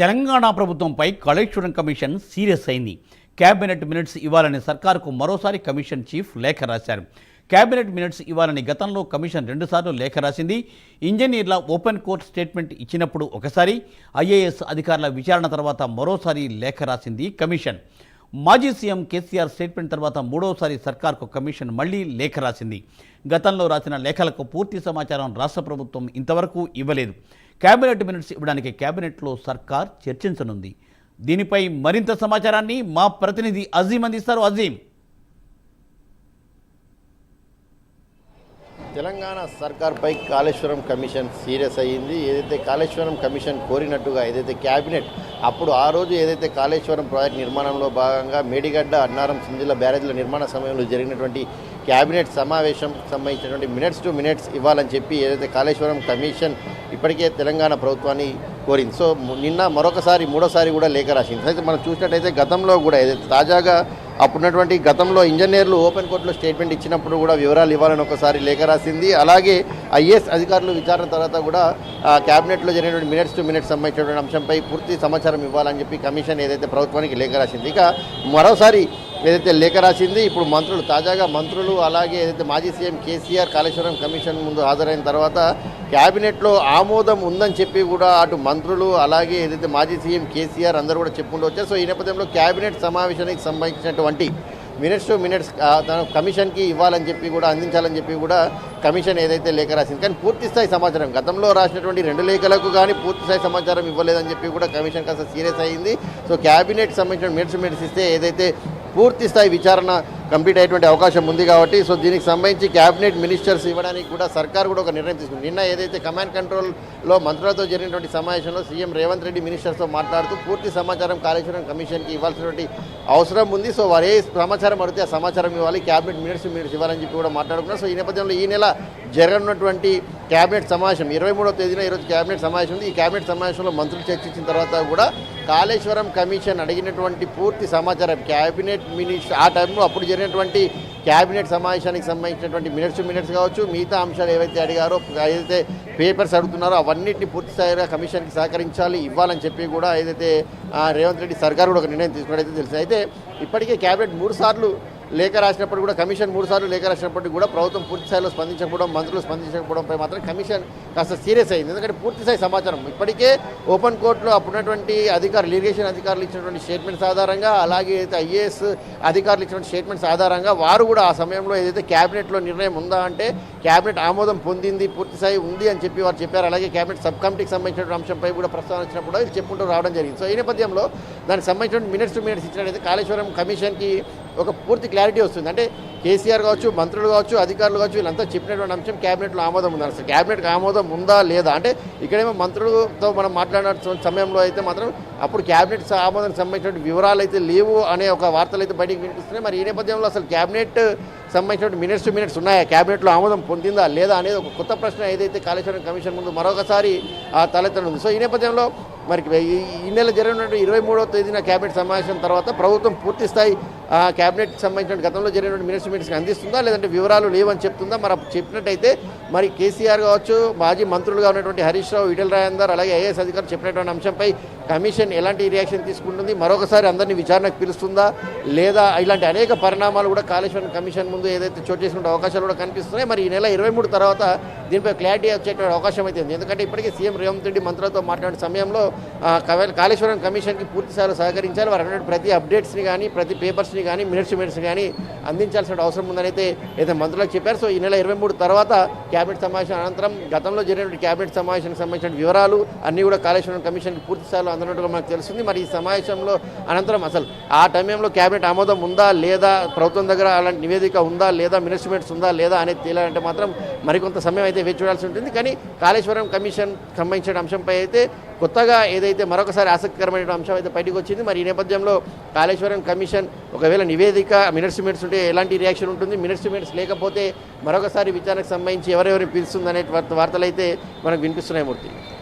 తెలంగాణ ప్రభుత్వంపై Kaleshwaram commission serious అయింది. Cabinet minutes ఇవ్వాలని సర్కారుకు మరోసారి కమిషన్ చీఫ్ లేఖ రాశారు. కేబినెట్ మినిట్స్ ఇవ్వాలని గతంలో కమిషన్ 2 సార్లు లేఖ రాసింది. ఇంజనీర్ల ఓపెన్ కోర్ట్ స్టేట్మెంట్ ఇచ్చినప్పుడు ఒకసారి, ఐఏఎస్ అధికారుల విచారణ తర్వాత మరోసారి లేఖ రాసింది కమిషన్. మాజీ సీఎం కేసీఆర్ స్టేట్మెంట్ తర్వాత మూడోసారి సర్కార్కు కమిషన్ మళ్లీ లేఖ రాసింది. గతంలో రాసిన లేఖలకు పూర్తి సమాచారం రాష్ట్ర ప్రభుత్వం ఇంతవరకు ఇవ్వలేదు. కేబినెట్ మినిట్స్ ఇవ్వడానికి కేబినెట్లో సర్కార్ చర్చించనుంది. దీనిపై మరింత సమాచారాన్ని మా ప్రతినిధి అజీం అందిస్తారు. అజీం, తెలంగాణ సర్కార్పై కాళేశ్వరం కమిషన్ సీరియస్ అయ్యింది. ఏదైతే కాళేశ్వరం కమిషన్ కోరినట్టుగా ఏదైతే క్యాబినెట్ అప్పుడు ఆ రోజు ఏదైతే కాళేశ్వరం ప్రాజెక్ట్ నిర్మాణంలో భాగంగా మేడిగడ్డ, అన్నారం, సింజిల్ల బ్యారేజ్ల నిర్మాణ సమయంలో జరిగినటువంటి క్యాబినెట్ సమావేశం సంబంధించినటువంటి మినిట్స్ టు మినిట్స్ ఇవ్వాలని చెప్పి ఏదైతే కాళేశ్వరం కమిషన్ ఇప్పటికే తెలంగాణ ప్రభుత్వాన్ని కోరింది. సో నిన్న మరొకసారి మూడోసారి కూడా లేఖ రాసింది. అయితే మనం చూసినట్టయితే గతంలో కూడా ఏదైతే తాజాగా అప్పుడున్నటువంటి గతంలో ఇంజనీర్లు ఓపెన్ కోర్టులో స్టేట్మెంట్ ఇచ్చినప్పుడు కూడా వివరాలు ఇవ్వాలని ఒకసారి లేఖ రాసింది. అలాగే ఐఏఎస్ అధికారులు విచారణ తర్వాత కూడా క్యాబినెట్లో జరిగినటువంటి మినిట్స్ టు మినిట్స్ సంబంధించినటువంటి అంశంపై పూర్తి సమాచారం ఇవ్వాలని చెప్పి కమిషన్ ఏదైతే ప్రభుత్వానికి లేఖ రాసింది. ఇక మరోసారి ఏదైతే లేఖ రాసింది, ఇప్పుడు మంత్రులు తాజాగా మంత్రులు అలాగే ఏదైతే మాజీ సీఎం కేసీఆర్ కాళేశ్వరం కమిషన్ ముందు హాజరైన తర్వాత క్యాబినెట్లో ఆమోదం ఉందని చెప్పి కూడా అటు మంత్రులు అలాగే ఏదైతే మాజీ సీఎం కేసీఆర్ అందరూ కూడా చెప్పుకుంటూ వచ్చారు. సో ఈ నేపథ్యంలో క్యాబినెట్ సమావేశానికి సంబంధించినటువంటి మినిట్స్ టు మినిట్స్ కమిషన్కి ఇవ్వాలని చెప్పి కూడా అందించాలని చెప్పి కూడా కమిషన్ ఏదైతే లేఖ రాసింది. కానీ పూర్తిస్థాయి సమాచారం గతంలో రాసినటువంటి 2 లేఖలకు కానీ పూర్తిస్థాయి సమాచారం ఇవ్వలేదని చెప్పి కూడా కమిషన్ కాస్త సీరియస్ అయ్యింది. సో క్యాబినెట్ సంబంధించిన మినిట్స్ టు మినిట్స్ ఇస్తే ఏదైతే పూర్తి స్థాయి విచారణ కంప్లీట్ అయ్యేటువంటి అవకాశం ఉంది కాబట్టి సో దీనికి సంబంధించి క్యాబినెట్ మినిస్టర్స్ ఇవ్వడానికి కూడా సర్కార్ కూడా ఒక నిర్ణయం తీసుకుంది. నిన్న ఏదైతే కమాండ్ కంట్రోల్లో మంత్రులతో జరిగినటువంటి సమావేశంలో సీఎం రేవంత్ రెడ్డి మినిస్టర్స్తో మాట్లాడుతూ పూర్తి సమాచారం కాళేశ్వరం కమిషన్కి ఇవ్వాల్సినటువంటి అవసరం ఉంది. సో వారు ఏ సమాచారం అడిగితే ఆ సమాచారం ఇవ్వాలి, క్యాబినెట్ మినిట్స్ ఇవ్వాలని చెప్పి కూడా మాట్లాడుకున్నారు. సో ఈ నేపథ్యంలో ఈ నెల జరగనున్నటువంటి క్యాబినెట్ సమావేశం 23వ తేదీన ఈరోజు క్యాబినెట్ సమావేశం ఉంది. ఈ క్యాబినెట్ సమావేశంలో మంత్రులు చర్చించిన తర్వాత కూడా కాళేశ్వరం కమిషన్ అడిగినటువంటి పూర్తి సమాచారం క్యాబినెట్ మినిట్స్ ఆ టైంలో అప్పుడు జరిగినటువంటి క్యాబినెట్ సమావేశానికి సంబంధించినటువంటి మినిట్స్ కావచ్చు, మిగతా అంశాలు ఏవైతే అడిగారో ఏదైతే పేపర్స్ అడుగుతున్నారో అవన్నింటినీ పూర్తి స్థాయిగా కమిషన్కి సహకరించాలి, ఇవ్వాలని చెప్పి కూడా ఏదైతే రేవంత్ రెడ్డి సర్కార్ కూడా ఒక నిర్ణయం తీసుకున్నట్టయితే తెలిసింది. అయితే ఇప్పటికే క్యాబినెట్ 3 సార్లు లేఖ రాసినప్పుడు కూడా కమిషన్ 3 సార్లు లేఖ రాసినప్పటికీ కూడా ప్రభుత్వం పూర్తి స్థాయిలో స్పందించకపోవడం, మంత్రులు స్పందించకపోవడంపై మాత్రం కమిషన్ కాస్త సీరియస్ అయింది. ఎందుకంటే పూర్తి స్థాయి సమాచారం ఇప్పటికే ఓపెన్ కోర్టులో అప్పుడున్నటువంటి అధికారులు ఇరిగేషన్ అధికారులు ఇచ్చినటువంటి స్టేట్మెంట్స్ ఆధారంగా అలాగే అయితే ఐఏఎస్ అధికారులు ఇచ్చినటువంటి స్టేట్మెంట్స్ ఆధారంగా వారు కూడా ఆ సమయంలో ఏదైతే క్యాబినెట్లో నిర్ణయం ఉందా అంటే క్యాబినెట్ ఆమోదం పొందింది, పూర్తి స్థాయి ఉంది అని చెప్పి వారు చెప్పారు. అలాగే క్యాబినెట్ సబ్ కమిటీకి సంబంధించిన అంశంపై కూడా ప్రస్తావన వచ్చినప్పుడు ఇది చెప్పుకుంటూ రావడం జరిగింది. సో ఈ నేపథ్యంలో దానికి సంబంధించిన మినిట్స్ టు మినిట్స్ ఇచ్చినట్టయితే కాళేశ్వరం కమిషన్కి ఒక పూర్తి క్లారిటీ వస్తుంది. అంటే కేసీఆర్ కావచ్చు, మంత్రులు కావచ్చు, అధికారులు కావచ్చు, వీళ్ళంతా చెప్పినటువంటి అంశం క్యాబినెట్లో ఆమోదం ఉందా, అసలు క్యాబినెట్కి ఆమోదం ఉందా లేదా అంటే ఇక్కడేమో మంత్రులతో మనం మాట్లాడిన సమయంలో అయితే మాత్రం అప్పుడు క్యాబినెట్ ఆమోదానికి సంబంధించిన వివరాలు అయితే లేవు అనే ఒక వార్తలు అయితే బయటికి వినిపిస్తున్నాయి. మరి ఈ నేపథ్యంలో అసలు క్యాబినెట్ సంబంధించిన మినిట్స్ టు మినిట్స్ ఉన్నాయా, క్యాబినెట్లో ఆమోదం పొందిందా లేదా అనేది ఒక కొత్త ప్రశ్న ఏదైతే కాళేశ్వరం కమిషన్ ముందు మరొకసారి తలెత్తనుంది. సో ఈ నేపథ్యంలో మరి ఈ నెల జరిగినటువంటి 23వ తేదీన క్యాబినెట్ సమావేశం తర్వాత ప్రభుత్వం పూర్తి స్థాయి క్యాబినెట్ సంబంధించిన గతంలో జరిగినటువంటి మినిట్స్కి అందిస్తుందా లేదంటే వివరాలు లేవని చెప్తుందా? మరి చెప్పినట్టయితే మరి కేసీఆర్ కావచ్చు, మాజీ మంత్రులుగా ఉన్నటువంటి హరీష్ రావు, ఈటెల రాజేందర్ అలాగే ఐఏఎస్ అధికారులు చెప్పినటువంటి అంశంపై కమిషన్ ఎలాంటి రియాక్షన్ తీసుకుంటుంది, మరొకసారి అందరినీ విచారణకు పిలుస్తుందా లేదా, ఇలాంటి అనేక పరిణామాలు కూడా కాళేశ్వరం కమిషన్ ముందు ఏదైతే చోటు చేసుకునే అవకాశాలు కూడా కనిపిస్తున్నాయి. మరి ఈ నెల 23 తర్వాత దీనిపై క్లారిటీ వచ్చేటువంటి అవకాశం అయితే ఉంది. ఎందుకంటే ఇప్పటికే సీఎం రేవంత్ రెడ్డి మంత్రులతో మాట్లాడిన సమయంలో కాళేశ్వరం కమిషన్కి పూర్తి స్థాయిలో సహకరించాలి, వారు ప్రతి అప్డేట్స్ని కానీ ప్రతి పేపర్స్ని కానీ మినిట్స్ కానీ అందించాల్సిన అవసరం ఉందని అయితే మంత్రులకు చెప్పారు. సో ఈ నెల 23 తర్వాత క్యాబినెట్ సమావేశం అనంతరం గతంలో జరిగినటువంటి క్యాబినెట్ సమావేశానికి సంబంధించిన వివరాలు అన్నీ కూడా కాళేశ్వరం కమిషన్కి పూర్తి స్థాయిలో అందనట్టుగా మనకు తెలుస్తుంది. మరి ఈ సమావేశంలో అనంతరం అసలు ఆ టైంలో క్యాబినెట్ ఆమోదం ఉందా లేదా, ప్రభుత్వం దగ్గర అలాంటి నివేదిక ఉందా లేదా, మినిట్స్ ఉందా లేదా అనేది తేలాలంటే మాత్రం మరికొంత సమయం అయితే వేచి చూడాల్సి ఉంటుంది. కానీ కాళేశ్వరం కమిషన్ సంబంధించిన అంశంపై అయితే కొత్తగా ఏదైతే మరొకసారి ఆసక్తికరమైన అంశం అయితే బయటకు వచ్చింది. మరి ఈ నేపథ్యంలో కాళేశ్వరం కమిషన్ ఒకవేళ నివేదిక మినిట్స్ ఉంటే ఎలాంటి రియాక్షన్ ఉంటుంది, మినిట్స్ లేకపోతే మరొకసారి విచారణకు సంబంధించి ఎవరెవరిని పిలుస్తుంది అనే వార్తలు అయితే మనకు వినిపిస్తున్నాయి. మూర్తి.